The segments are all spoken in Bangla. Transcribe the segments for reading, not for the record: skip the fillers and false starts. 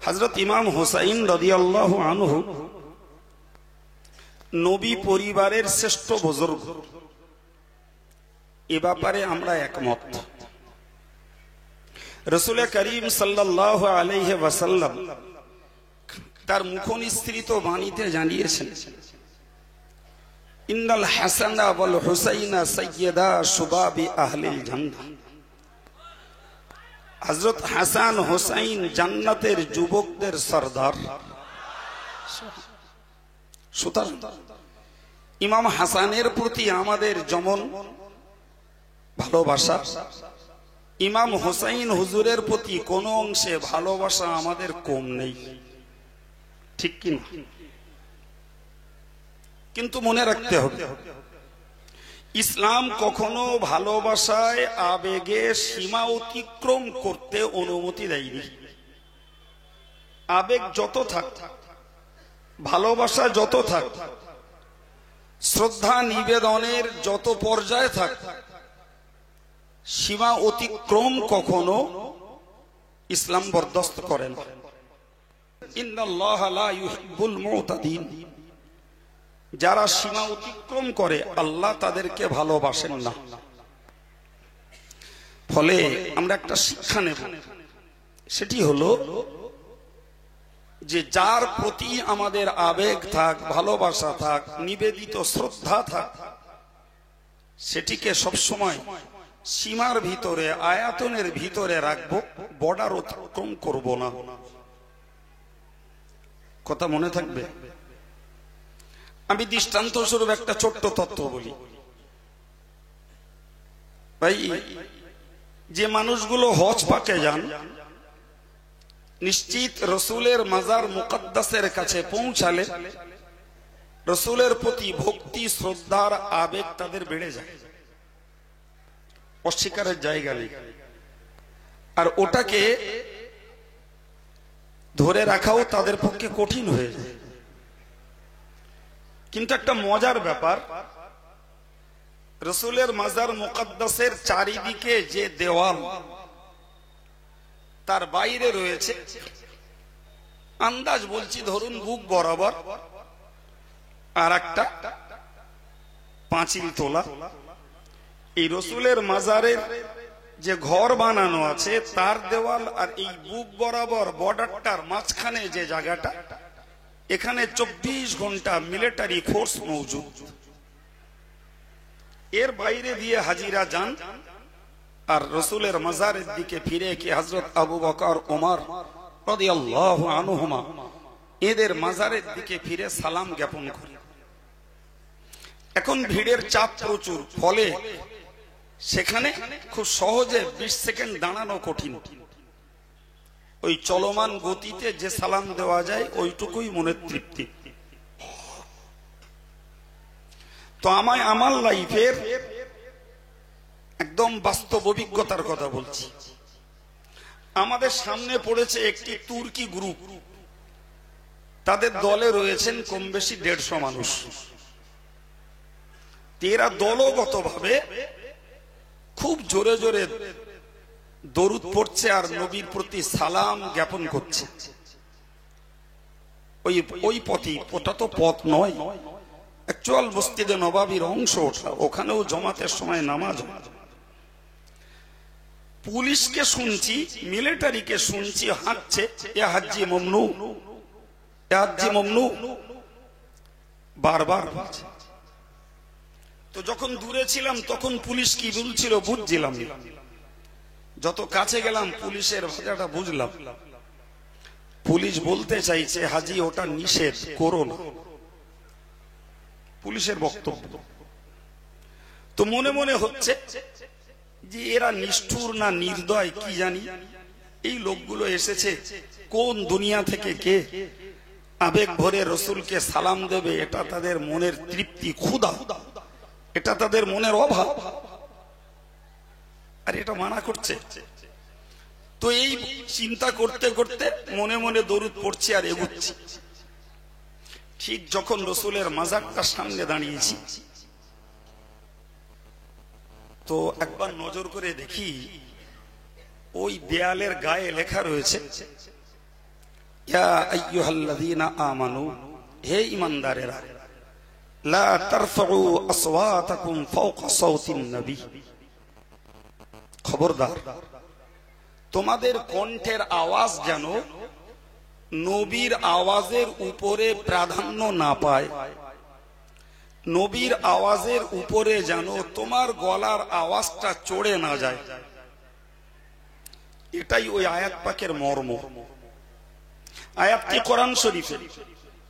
হযরত ইমাম হুসাইন রাদিয়াল্লাহু আনহু নবী পরিবারের শ্রেষ্ঠ বুজুর্গ, এ ব্যাপারে আমরা একমত। রাসূল করিম সাল্লাল্লাহু আলাইহি ওয়াসাল্লাম তার মুখনিসৃত বাণীতে জানিয়েছেন, ইন্নাল হাসানা ওয়াল হুসাইনা সাইয়্যিদা শুবাবি আহলিল জান্নাহ। হযরত হাসান হুসাইন জান্নাতের যুবকদের সরদার। সুতরাং ইমাম হাসানের প্রতি আমাদের যেমন ভালোবাসা, ইমাম হুসাইন হুজুরের প্রতি কোন অংশে ভালোবাসা আমাদের কম নেই, ঠিক কি না? কিন্তু মনে রাখতে হবে, ইসলাম কখনো ভালোবাসায় আবেগে সীমা অতিক্রম করতে অনুমতি দেয়নি। আবেগ যত থাক, ভালোবাসা যত থাক, শ্রদ্ধা নিবেদনের যত পর্যায়ে থাক, সীমা অতিক্রম কখনো ইসলাম বরদাস্ত করে না। ইন্নাল্লাহা লা ইউহিব্বুল মুতাদিন। যারা সীমা অতিক্রম করে আল্লাহ তাদেরকে ভালোবাসেন না। ফলে আমরা একটা শিক্ষা নেব, সেটি হলো যে যার প্রতি আমাদের আবেগ থাক, ভালোবাসা থাক, নিবেদিত শ্রদ্ধা থাক, সেটিকে সবসময় সীমার ভিতরে, আয়াতনের ভিতরে রাখবো, বর্ডার অতিক্রম করব না। কথা মনে থাকবে? আমি দৃষ্টান্ত স্বরূপ একটা ছোট্ট তথ্য বলি। ভাই, যে মানুষগুলো হজ পাকে যান, নিশ্চিত রসুলের মাজার মুকদ্দাসের কাছে পৌঁছালে রসুলের প্রতি ভক্তি, শ্রদ্ধার আবেগ তাদের বেড়ে যায়, অস্বীকারের জায়গা নেই। আর ওটাকে ধরে রাখাও তাদের পক্ষে কঠিন হয়ে যায়। কিন্তু একটা মজার ব্যাপার, রসুলের মাজার মুকদ্দাসের চারিদিকে যে দেওয়াল, তার বাইরে রয়েছে, আন্দাজ বলছি, ধরুন বুক বরাবর আর একটা পাঁচিল তোলা। এই রসুলের মাজারের যে ঘর বানানো আছে, তার দেওয়াল আর এই বুক বরাবর বর্ডারটার মাঝখানে যে জায়গাটা, এখানে 24 ঘন্টা মিলিটারি ফোর্স মৌজুদ। এর বাইরে দিয়ে হাজিরা যান আর রসুলের মাজারের দিকে ফিরে কি হযরত আবু বকর, ওমর রাদিয়াল্লাহু আনহুমা এদের মাজারের দিকে ফিরে সালাম জ্ঞাপন করে। এখন ভিড়ের চাপ প্রচুর, ফলে সেখানে খুব সহজে 20 সেকেন্ড দাঁড়ানো কঠিন। ওই চলমান গতিতে যে সালাম দেওয়া যায়, ওইটুকুই মনের তৃপ্তি। তো আমার লাইফের একদম বাস্তব অভিজ্ঞতার কথা বলছি। আমাদের সামনে পড়েছে একটি তুর্কি গ্রুপ, তাদের দলে রয়েছেন কম বেশি 150 মানুষ। এরা দলগতভাবে খুব জোরে জোরে দরুদ পড়ছে আর নবীর প্রতি সালাম জ্ঞাপন করছে। ওই পথই, ওটা তো পথ নয়, অ্যাকচুয়াল মসজিদে নববীর অংশ ওটা, ওখানেও জমাতের সময় নামাজ হয়। পুলিশকে শুনছি, মিলিটারিকে শুনছি হাঁটছে, এ হাজ্জি মমনু, এ হাজ্জি মমনু বারবার বলছে। তো যখন দূরে ছিলাম তখন পুলিশ কি বলছিল বুঝছিলাম না, যত কাছে গেলাম পুলিশের ভাষাটা বুঝলাম। পুলিশ বলতে চাইছে, হাজি ওটা নিষেধ, করো না, পুলিশের বক্তব্য। তো মনে মনে হচ্ছে যে এরা নিষ্ঠুর না নির্দয় কি জানি, এই লোকগুলো এসেছে কোন দুনিয়া থেকে, কে আবেগ ভরে রসুলকে সালাম দেবে, এটা তাদের মনের তৃপ্তি, ক্ষুধা, এটা তাদের মনের অভাব, আর এটা মানা করছে। তো এই চিন্তা করতে করতে মনে মনে দরুদ পড়ছি আর এগুচ্ছি। ঠিক যখন রসুলের মাজারটার সামনে দাঁড়িয়েছি, তো একবার নজর করে দেখি ওই দেয়ালের গায়ে লেখা রয়েছে ইয়া আইয়ুহাল্লাযীনা আমানু, হে ঈমানদারেরা, লা তারফাউ আসওয়াতাকুম ফাওকা সাওতিন নবী, খবরদার তোমাদের কণ্ঠের আওয়াজ যেন নবীর আওয়াজের উপরে প্রাধান্য না পায়, নবীর আওয়াজের উপরে যেন তোমার গলার আওয়াজটা চড়ে না যায়। এটাই ওই আয়াত পাকের মর্ম। আয়াতটি কোরআন শরীফে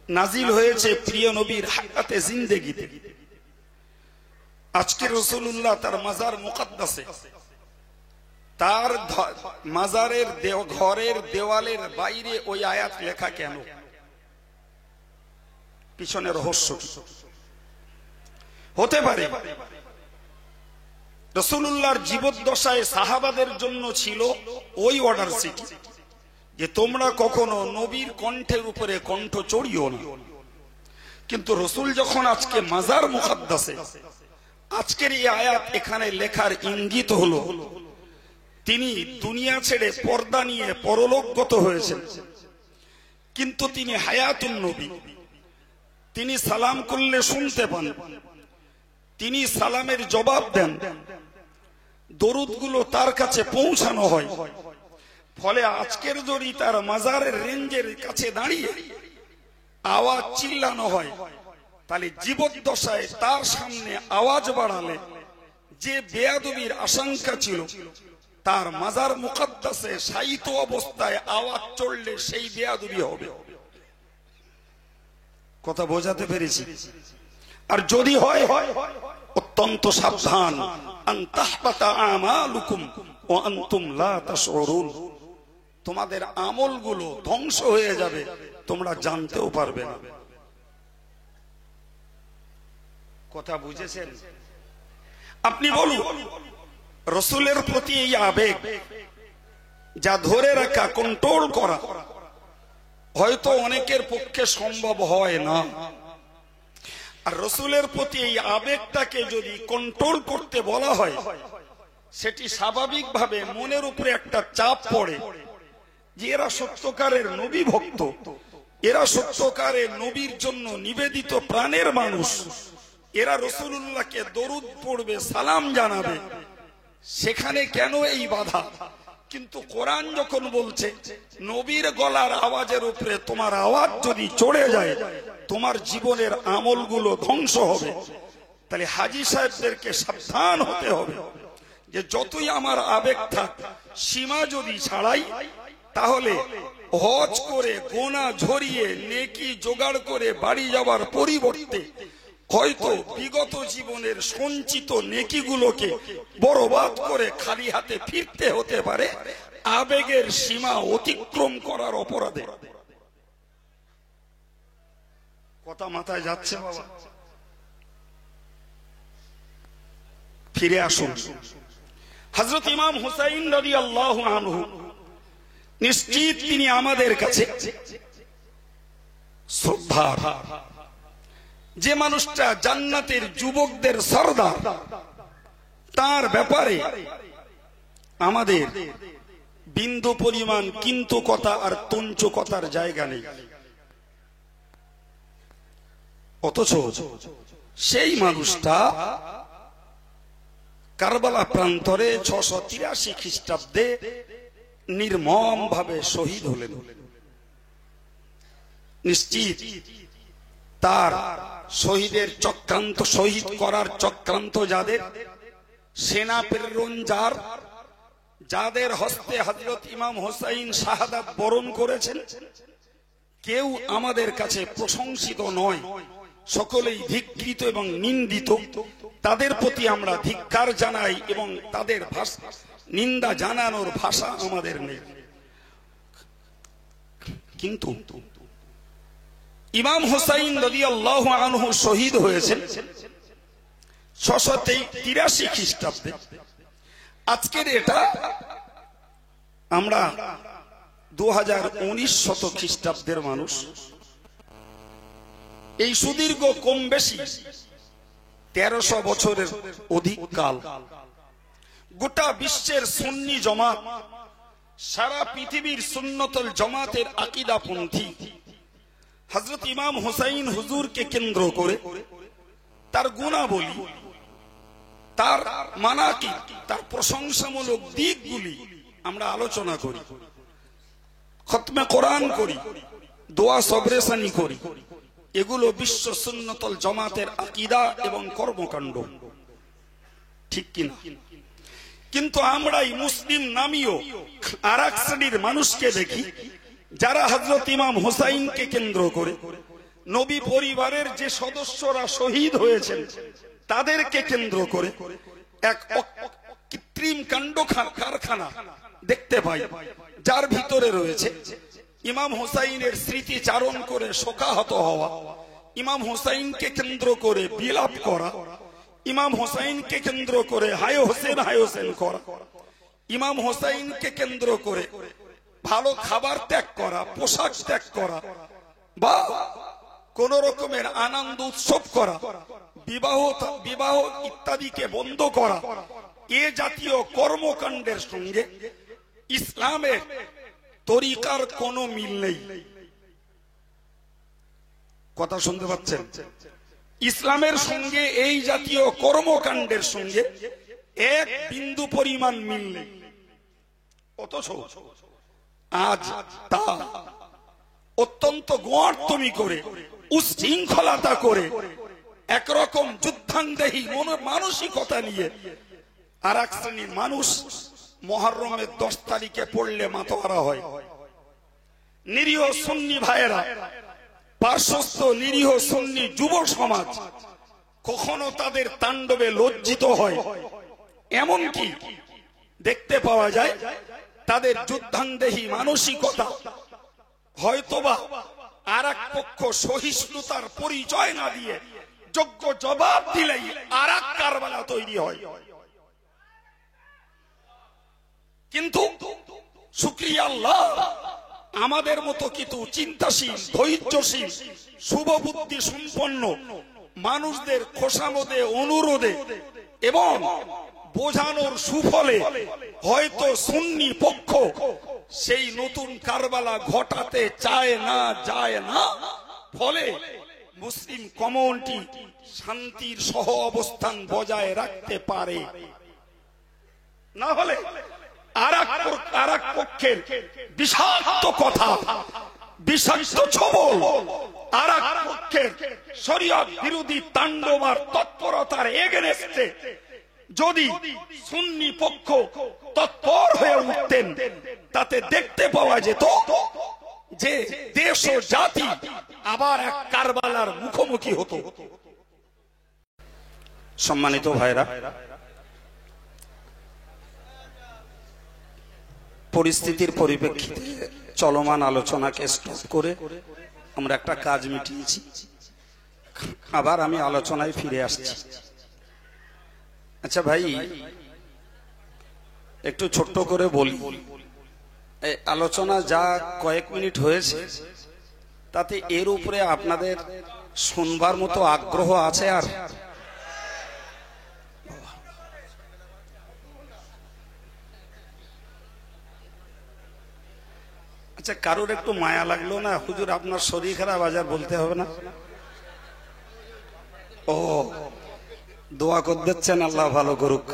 নাজিল হয়েছে প্রিয় নবীর হায়াতে জিন্দেগিতে। আজকে রাসূলুল্লাহ তার মাজার মুকদ্দাসে, তার মাজারের ঘরের দেওয়ালের বাইরে ওই আয়াত লেখা কেন? পিছনে রহস্য কি? হতে পারে রাসূলুল্লাহর জীবদ্দশায় সাহাবাদের জন্য ছিল ওই অর্ডার সিটি যে তোমরা কখনো নবীর কণ্ঠের উপরে কণ্ঠ চড়িও না। কিন্তু রাসূল যখন আজকে মাজার মুকদ্দাসে, আজকের এই আয়াত এখানে লেখার ইঙ্গিত হলো তিনি দুনিয়া ছেড়ে পর্দা নিয়ে পরলোকগত হয়েছেন, কিন্তু তিনি হায়াতুন নবী। তিনি সালাম করলে শুনতে পান, তিনি সালামের জবাব দেন, দরুদগুলো তার কাছে পৌঁছানো হয়। ফলে আজকের যদি তার মাজারের রেঞ্জের কাছে দাঁড়িয়ে আওয়াজ চিল্লানো হয়, তাহলে জীবদ্দশায় তার সামনে আওয়াজ বাড়ালে যে বেয়াদবির আশঙ্কা ছিল, তার মাজার মুকদ্দাসে শায়িত অবস্থায় আওয়াজ চললে সেই বেয়াদবি হবে। কথা বোঝাতে পেরেছি? আর যদি হয় অত্যন্ত সাবধান, আন তাহবাতা আমালুকুম ওয়া আনতুম লা তাশউরুন, তোমাদের আমলগুলো ধ্বংস হয়ে যাবে, তোমরা জানতেও পারবে না। কথা বুঝেছেন? আপনি বলুন, রাসূলের প্রতি এই আবেগ যা ধরে রাখা, কন্ট্রোল করা হয়তো অনেকের পক্ষে সম্ভব হয় না। আর রাসূলের প্রতি এই আবেগটাকে যদি কন্ট্রোল করতে বলা হয়, সেটি স্বাভাবিকভাবে মনের উপরে একটা চাপ পড়ে যে এরা সত্যকারের নবী ভক্ত, এরা সত্যকারের নবীর জন্য নিবেদিত প্রাণের মানুষ, এরা রাসূলুল্লাহকে দরুদ পড়বে, সালাম জানাবে, সেখানে কেন এই বাধা? কিন্তু কোরআন যখন বলছে নবীর গলার আওয়াজের উপরে তোমার আওয়াজ যদি চড়ে যায়, তোমার জীবনের আমলগুলো ধ্বংস হবে, তাহলে হাজী সাহেবদেরকে সাবধান হতে হবে যে যতই আমার আবেগ থাক, সীমা যদি ছাড়াই, তাহলে হজ করে গোনা ঝরিয়ে নেকি জোগাড় করে বাড়ি যাওয়ার পরিবর্তে হয়তো বিগত জীবনের সঞ্চিত নেকিগুলোকে বরবাদ করে খালি হাতে ফিরতে হতে পারে আবেগের সীমা অতিক্রম করার অপরাধে। কথা মাথায় যাচ্ছে বাবা? ফিরে আসুন। হযরত ইমাম হুসাইন রাদিয়াল্লাহু আনহু, নিশ্চিত তিনি আমাদের কাছে শ্রদ্ধার। যে মানুষটা জান্নাতের যুবকদের সরদার, তার ব্যাপারে আমাদের বিন্দু পরিমাণ কিন্তু কথা আর তঞ্চ কথার জায়গা নেই। অথচ সেই মানুষটা কারবালা প্রান্তরে 683 খ্রিস্টাব্দে নির্মম ভাবে শহীদ হলেন। নিশ্চিত তার শহীদের চক্রান্ত, শহীদ করার চক্রান্ত যাদের, সেনা প্রেরণ যার, যাদের হস্তে হযরত ইমাম হুসাইন শাহাদাত বরণ করেছেন, কেউ আমাদের কাছে প্রশংসিত নয়, সকলেই ধিক্কৃত এবং নিন্দিত। তাদের প্রতি আমরা ধিক্কার জানাই এবং তাদের নিন্দা জানানোর ভাষা আমাদের নেই। কিন্তু ইমাম হুসাইন রাদিয়াল্লাহু আনহু শহীদ হয়েছেন 683 খ্রিস্টাব্দে। আজকের এটা আমরা 2019 শত খ্রিস্টাব্দের মানুষ। এই সুদীর্ঘ কম বেশি 1300 বছরের অধিক কাল গোটা বিশ্বের সুন্নি জামাত সারা পৃথিবীর সুন্নতুল জামাতের আকীদাপন্থী হযরত ইমাম হুসাইন হুজুরকে কেন্দ্র করে তার গুণাবলী, তার মানাকিব, তার প্রশংসামূলক দিকগুলি আমরা আলোচনা করি, খতমে কোরআন করি, দোয়া সবরেসানি করি। এগুলো বিশ্ব সুন্নতুল জামাতের আকীদা এবং কর্মকাণ্ড, ঠিক কিনা? কিন্তু আমরাই মুসলিম নামীয় আর এক শ্রেণীর মানুষকে দেখি যারা হযরত ইমাম হুসাইনকে কেন্দ্র করে, নবী পরিবারের যে সদস্যরা শহীদ হয়েছেন তাদেরকে কেন্দ্র করে এক কৃত্রিম কাণ্ড কারখানা দেখতে পাই, যার ভিতরে রয়েছে ইমাম হুসাইনের স্মৃতিচারণ করে শোকাহত হওয়া, ইমাম হুসাইনকে কেন্দ্র করে বিলাপ করা, ইমাম হুসাইনকে কেন্দ্র করে হায় হোসেন করা, ইমাম হুসাইনকে কেন্দ্র করে ভালো খাবার ত্যাগ করা, পোশাক ত্যাগ করা, বা কোন রকমের আনন্দ উৎসব করা, বিবাহ ইত্যাদিকে বন্ধ করা, এ জাতীয় কর্মকাণ্ডের সঙ্গে ইসলামের তরিকার কোনো মিল নেই। কথা শুনতে পাচ্ছেন? ইসলামের সঙ্গে এই জাতীয় কর্মকাণ্ডের সঙ্গে এক বিন্দু পরিমাণ মিল নেই। অথচ আজ তা অত্যন্ত গোয়ার্তমি করে, উচ্ছৃঙ্খলতা করে, একরকম যুদ্ধাঙ্গদেহী মানসিকতা নিয়ে আর এক শ্রেণীর মানুষ মুহররমের 10 তারিখে পড়লে মাতোয়ারা হয়। নিরীহ সুন্নি ভাইয়েরা, পার্শ্বস্থ নিরীহ সুন্নি যুব সমাজ কখনো তাদের তাণ্ডবে লজ্জিত হয়, এমনকি দেখতে পাওয়া যায় তাদের যুদ্ধাঙ্গদেহী মানসিকতা হয়তোবা আর এক পক্ষ সহিষ্ণুতার পরিচয় না দিয়ে যোগ্য জবাব দিলেই আর এক কারবালা তৈরি হয়। কিন্তু শুকরিয়া আল্লাহ, আমাদের মতো কিছু চিন্তাশীল, ধৈর্যশীল, শুভবুদ্ধি সম্পন্ন মানুষদের খোশামদে, অনুরোধে এবং বোঝানোর সুফলে হয়তো সুন্নি পক্ষ সেই নতুন কারবালা ঘটাতে চায় না, ফলে মুসলিম কমিউনিটি শান্তির সহ অবস্থান বজায় রাখতে পারে। না হলে আর এক পক্ষের বিষাক্ত কথা, বিষাক্ত ছবল, আর এক পক্ষের শরীয়ত বিরোধী তাণ্ডব আর তৎপরতার এগেনস্টে যদি সুন্নি পক্ষ তৎপর হয়ে উঠতেন, তাতে দেখতে পাওয়া যেত যে দেশ ও জাতি আবার এক কারবালার মুখোমুখি হতো। সম্মানিত ভাইরা, পরিস্থিতির পরিপ্রেক্ষিতে চলমান আলোচনাকে স্টপ করে আমরা একটা কাজ মিটিয়েছি, আবার আমি আলোচনায় ফিরে আসছি। আচ্ছা ভাই, একটু ছোট্ট করে বলি, এই আলোচনা যা কয়েক মিনিট হয়েছে তাতে এর উপরে আপনাদের শুনবার মতো আগ্রহ আছে? আর আচ্ছা, কারোর একটু মায়া লাগলো না? হুজুর আপনার শরীর খারাপ, বাজার বলতে হবে না? ও দোয়া করে দিচ্ছেন, আল্লাহ ভালো করুক।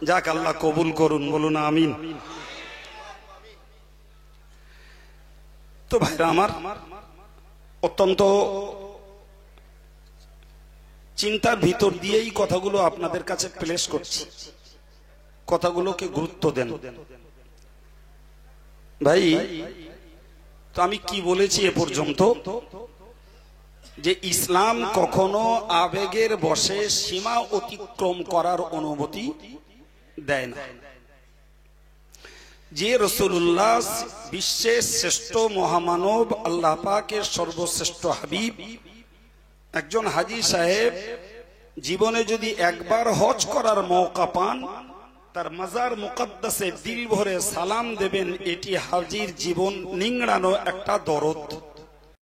যাক, আল্লাহ কবুল করুন, বলুন আমিন। তো ভাইরা আমার, অত্যন্ত চিন্তার ভিতর দিয়েই কথাগুলো আপনাদের কাছে প্লেস করছি, কথাগুলোকে গুরুত্ব দেন ভাই। তো আমি কি বলেছি এ পর্যন্ত? যে ইসলাম কখনো আবেগের বশে সীমা অতিক্রম করার অনুমতি দেয় না। যে রাসূলুল্লাহ বিশ্বের শ্রেষ্ঠ মহামানব, আল্লাহ পাকের সর্বশ্রেষ্ঠ হাবিব, একজন হাজী সাহেব জীবনে যদি একবার হজ করার মৌকা পান, তার মাজার মুকদ্দাসে দিল ভরে সালাম দেবেন, এটি হাজির জীবন নিংড়ানো একটা দরদ।